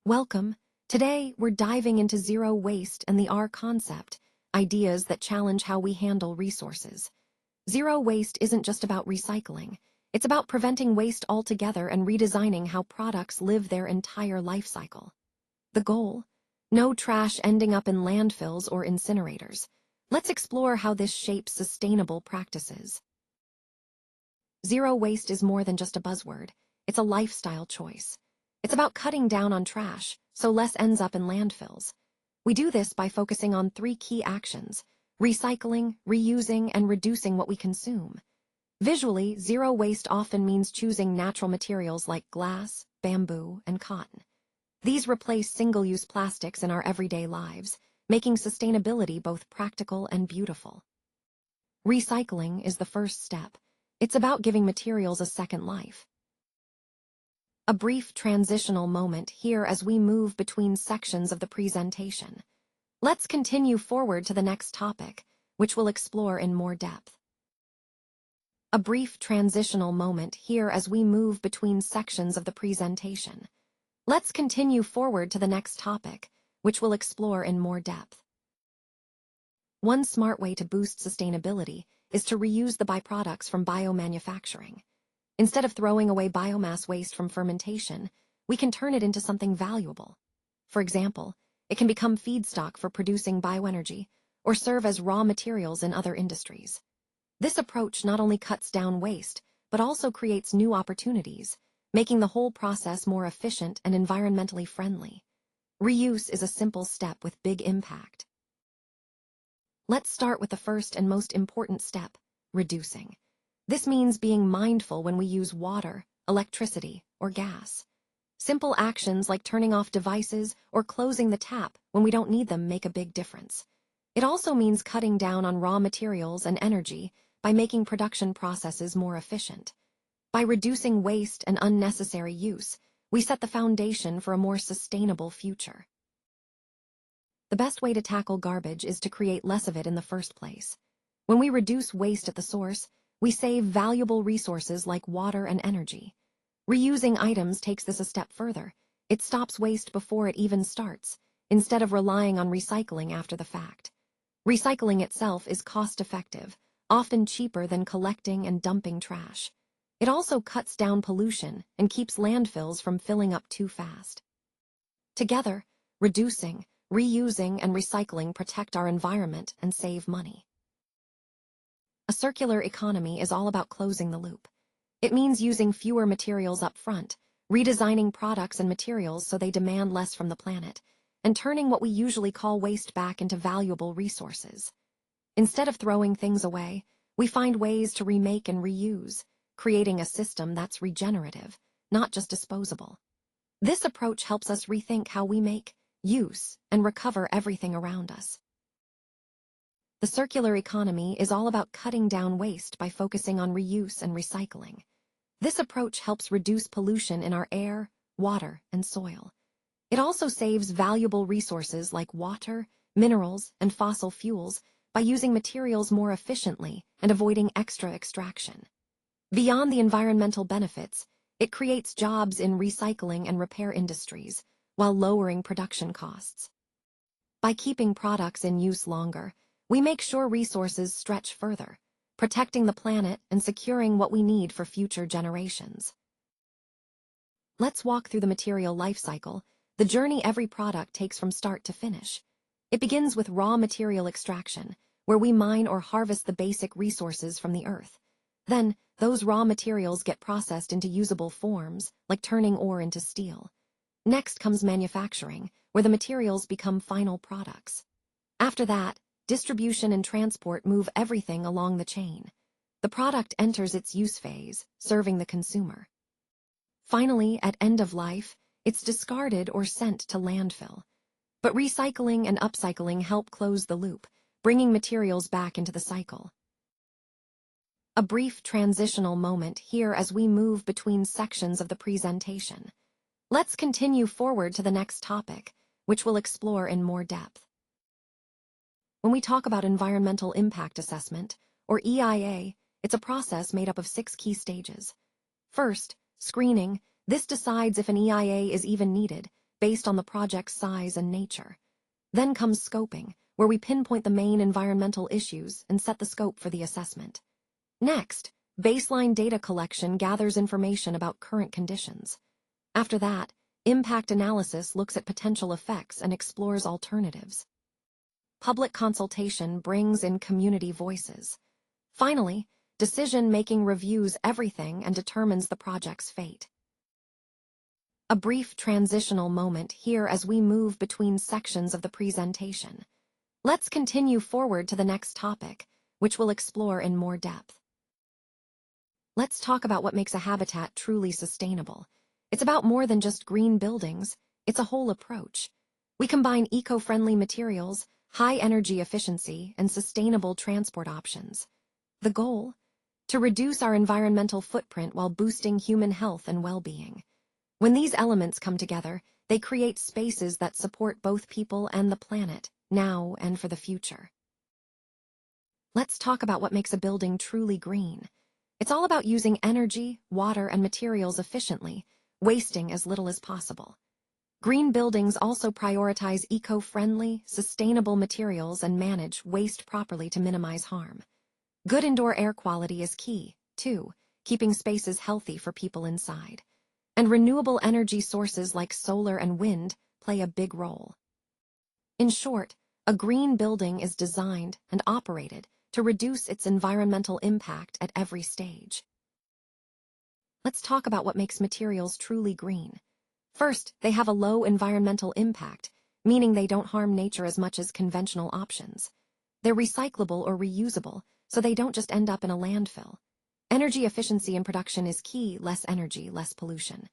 Welcome. Today, we're diving into zero waste and the R concept, ideas that challenge how we handle resources. Zero waste isn't just about recycling. It's about preventing waste altogether and redesigning how products live their entire life cycle. The goal? No trash ending up in landfills or incinerators. Let's explore how this shapes sustainable practices. Zero waste is more than just a buzzword. It's a lifestyle choice. It's about cutting down on trash, so less ends up in landfills. We do this by focusing on three key actions: recycling, reusing, and reducing what we consume. Visually, zero waste often means choosing natural materials like glass, bamboo, and cotton. These replace single-use plastics in our everyday lives, making sustainability both practical and beautiful. Recycling is the first step. It's about giving materials a second life. A brief transitional moment here as we move between sections of the presentation. Let's continue forward to the next topic, which we'll explore in more depth. A brief transitional moment here as we move between sections of the presentation. Let's continue forward to the next topic, which we'll explore in more depth. One smart way to boost sustainability is to reuse the byproducts from biomanufacturing. Instead of throwing away biomass waste from fermentation, we can turn it into something valuable. For example, it can become feedstock for producing bioenergy or serve as raw materials in other industries. This approach not only cuts down waste, but also creates new opportunities, making the whole process more efficient and environmentally friendly. Reuse is a simple step with big impact. Let's start with the first and most important step: reducing. This means being mindful when we use water, electricity, or gas. Simple actions like turning off devices or closing the tap when we don't need them make a big difference. It also means cutting down on raw materials and energy by making production processes more efficient. By reducing waste and unnecessary use, we set the foundation for a more sustainable future. The best way to tackle garbage is to create less of it in the first place. When we reduce waste at the source, we save valuable resources like water and energy. Reusing items takes this a step further. It stops waste before it even starts, instead of relying on recycling after the fact. Recycling itself is cost-effective, often cheaper than collecting and dumping trash. It also cuts down pollution and keeps landfills from filling up too fast. Together, reducing, reusing, and recycling protect our environment and save money. A circular economy is all about closing the loop. It means using fewer materials up front, redesigning products and materials so they demand less from the planet, and turning what we usually call waste back into valuable resources. Instead of throwing things away, we find ways to remake and reuse, creating a system that's regenerative, not just disposable. This approach helps us rethink how we make, use, and recover everything around us. The circular economy is all about cutting down waste by focusing on reuse and recycling. This approach helps reduce pollution in our air, water, and soil. It also saves valuable resources like water, minerals, and fossil fuels by using materials more efficiently and avoiding extra extraction. Beyond the environmental benefits, it creates jobs in recycling and repair industries, while lowering production costs. By keeping products in use longer, we make sure resources stretch further, protecting the planet and securing what we need for future generations. Let's walk through the material life cycle, the journey every product takes from start to finish. It begins with raw material extraction, where we mine or harvest the basic resources from the earth. Then, those raw materials get processed into usable forms, like turning ore into steel. Next comes manufacturing, where the materials become final products. After that, distribution and transport move everything along the chain. The product enters its use phase, serving the consumer. Finally, at end of life, it's discarded or sent to landfill. But recycling and upcycling help close the loop, bringing materials back into the cycle. A brief transitional moment here as we move between sections of the presentation. Let's continue forward to the next topic, which we'll explore in more depth. When we talk about environmental impact assessment, or EIA, it's a process made up of 6 key stages. First, screening. This decides if an EIA is even needed, based on the project's size and nature. Then comes scoping, where we pinpoint the main environmental issues and set the scope for the assessment. Next, baseline data collection gathers information about current conditions. After that, impact analysis looks at potential effects and explores alternatives. Public consultation brings in community voices. Finally, decision-making reviews everything and determines the project's fate. A brief transitional moment here as we move between sections of the presentation. Let's continue forward to the next topic, which we'll explore in more depth. Let's talk about what makes a habitat truly sustainable. It's about more than just green buildings, it's a whole approach. We combine eco-friendly materials, high energy efficiency, and sustainable transport options. The goal? To reduce our environmental footprint while boosting human health and well-being. When these elements come together, they create spaces that support both people and the planet, now and for the future. Let's talk about what makes a building truly green. It's all about using energy, water, and materials efficiently, wasting as little as possible. Green buildings also prioritize eco-friendly, sustainable materials and manage waste properly to minimize harm. Good indoor air quality is key, too, keeping spaces healthy for people inside. And renewable energy sources like solar and wind play a big role. In short, a green building is designed and operated to reduce its environmental impact at every stage. Let's talk about what makes materials truly green. First, they have a low environmental impact, meaning they don't harm nature as much as conventional options. They're recyclable or reusable, so they don't just end up in a landfill. Energy efficiency in production is key: less energy, less pollution.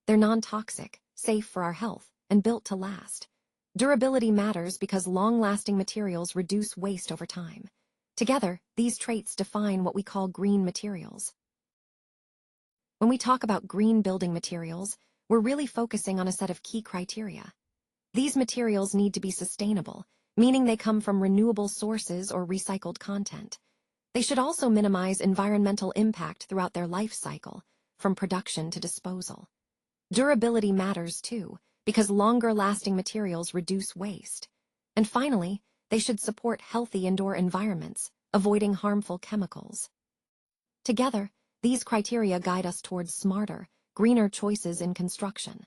They're non-toxic, safe for our health, and built to last. Durability matters because long-lasting materials reduce waste over time. Together, these traits define what we call green materials. When we talk about green building materials, we're really focusing on a set of key criteria. These materials need to be sustainable, meaning they come from renewable sources or recycled content. They should also minimize environmental impact throughout their life cycle, from production to disposal. Durability matters too, because longer-lasting materials reduce waste. And finally, they should support healthy indoor environments, avoiding harmful chemicals. Together, these criteria guide us towards smarter, greener choices in construction.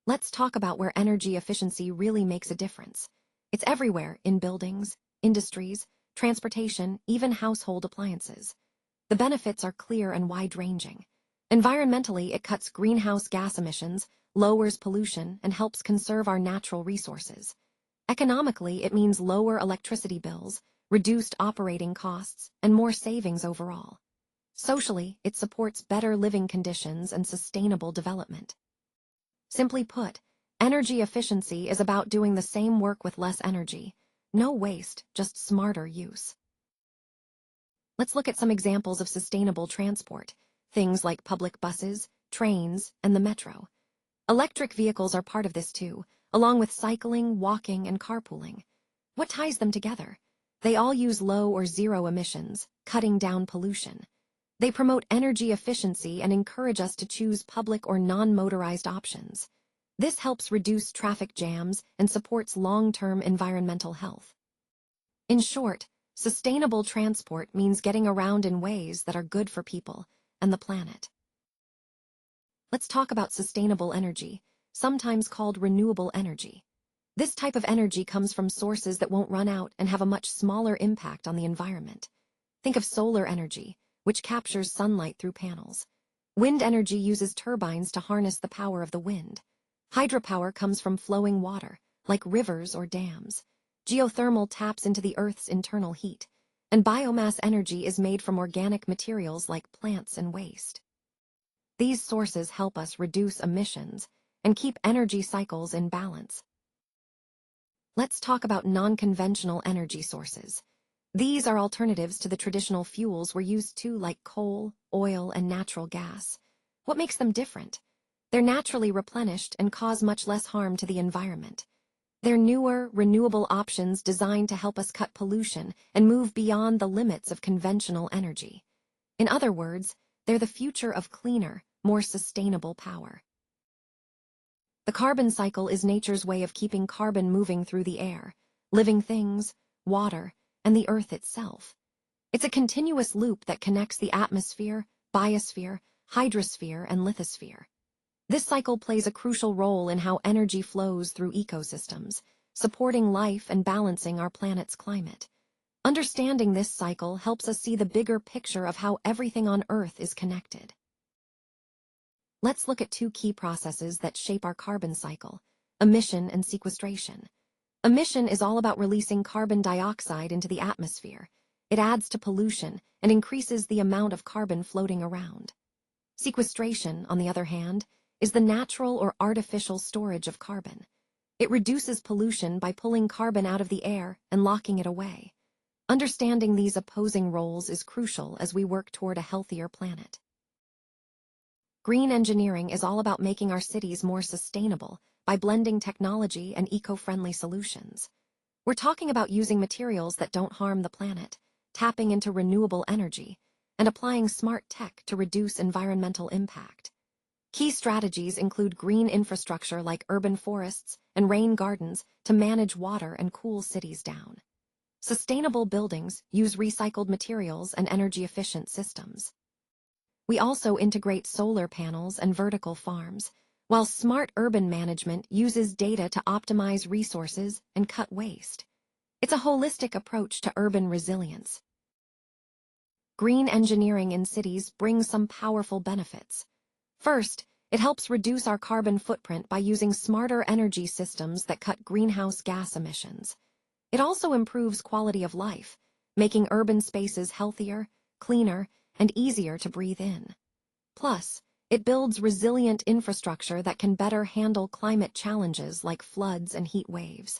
Let's talk about where energy efficiency really makes a difference. It's everywhere: in buildings, industries, transportation, even household appliances. The benefits are clear and wide-ranging. Environmentally, it cuts greenhouse gas emissions, lowers pollution, and helps conserve our natural resources. Economically, it means lower electricity bills, reduced operating costs, and more savings overall. Socially, it supports better living conditions and sustainable development. Simply put, energy efficiency is about doing the same work with less energy. No waste, just smarter use. Let's look at some examples of sustainable transport, things like public buses, trains, and the metro. Electric vehicles are part of this too, along with cycling, walking, and carpooling. What ties them together? They all use low or zero emissions, cutting down pollution. They promote energy efficiency and encourage us to choose public or non-motorized options. This helps reduce traffic jams and supports long-term environmental health. In short, sustainable transport means getting around in ways that are good for people and the planet. Let's talk about sustainable energy, sometimes called renewable energy. This type of energy comes from sources that won't run out and have a much smaller impact on the environment. Think of solar energy, which captures sunlight through panels. Wind energy uses turbines to harness the power of the wind. Hydropower comes from flowing water, like rivers or dams. Geothermal taps into the Earth's internal heat. And biomass energy is made from organic materials like plants and waste. These sources help us reduce emissions and keep energy cycles in balance. Let's talk about non-conventional energy sources. These are alternatives to the traditional fuels we're used to, like coal, oil, and natural gas. What makes them different? They're naturally replenished and cause much less harm to the environment. They're newer, renewable options designed to help us cut pollution and move beyond the limits of conventional energy. In other words, they're the future of cleaner, more sustainable power. The carbon cycle is nature's way of keeping carbon moving through the air, living things, water, and the earth itself. It's a continuous loop that connects the atmosphere, biosphere, hydrosphere, and lithosphere. This cycle plays a crucial role in how energy flows through ecosystems, supporting life and balancing our planet's climate. Understanding this cycle helps us see the bigger picture of how everything on Earth is connected. Let's look at two key processes that shape our carbon cycle: emission and sequestration. Emission is all about releasing carbon dioxide into the atmosphere. It adds to pollution and increases the amount of carbon floating around. Sequestration, on the other hand, is the natural or artificial storage of carbon. It reduces pollution by pulling carbon out of the air and locking it away. Understanding these opposing roles is crucial as we work toward a healthier planet. Green engineering is all about making our cities more sustainable by blending technology and eco-friendly solutions. We're talking about using materials that don't harm the planet, tapping into renewable energy, and applying smart tech to reduce environmental impact. Key strategies include green infrastructure like urban forests and rain gardens to manage water and cool cities down. Sustainable buildings use recycled materials and energy-efficient systems. We also integrate solar panels and vertical farms, while smart urban management uses data to optimize resources and cut waste. It's a holistic approach to urban resilience. Green engineering in cities brings some powerful benefits. First, it helps reduce our carbon footprint by using smarter energy systems that cut greenhouse gas emissions. It also improves quality of life, making urban spaces healthier, cleaner, and easier to breathe in. Plus, it builds resilient infrastructure that can better handle climate challenges like floods and heat waves.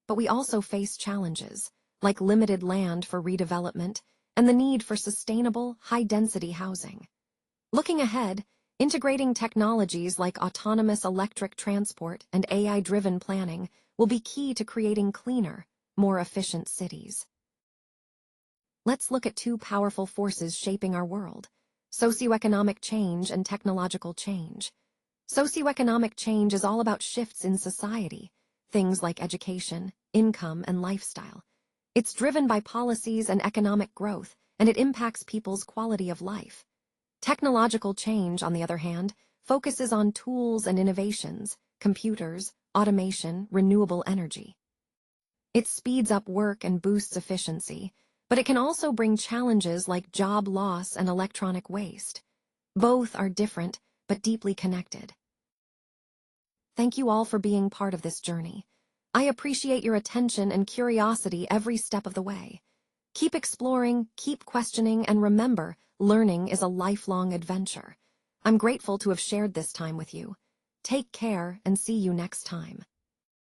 But we also face challenges, like limited land for redevelopment and the need for sustainable, high-density housing. Looking ahead, integrating technologies like autonomous electric transport and AI-driven planning will be key to creating cleaner, more efficient cities. Let's look at two powerful forces shaping our world: socioeconomic change and technological change. Socioeconomic change is all about shifts in society, things like education, income, and lifestyle. It's driven by policies and economic growth, and it impacts people's quality of life. Technological change, on the other hand, focuses on tools and innovations, computers, automation, renewable energy. It speeds up work and boosts efficiency, but it can also bring challenges like job loss and electronic waste. Both are different, but deeply connected. Thank you all for being part of this journey. I appreciate your attention and curiosity every step of the way. Keep exploring, keep questioning, and remember, learning is a lifelong adventure. I'm grateful to have shared this time with you. Take care and see you next time.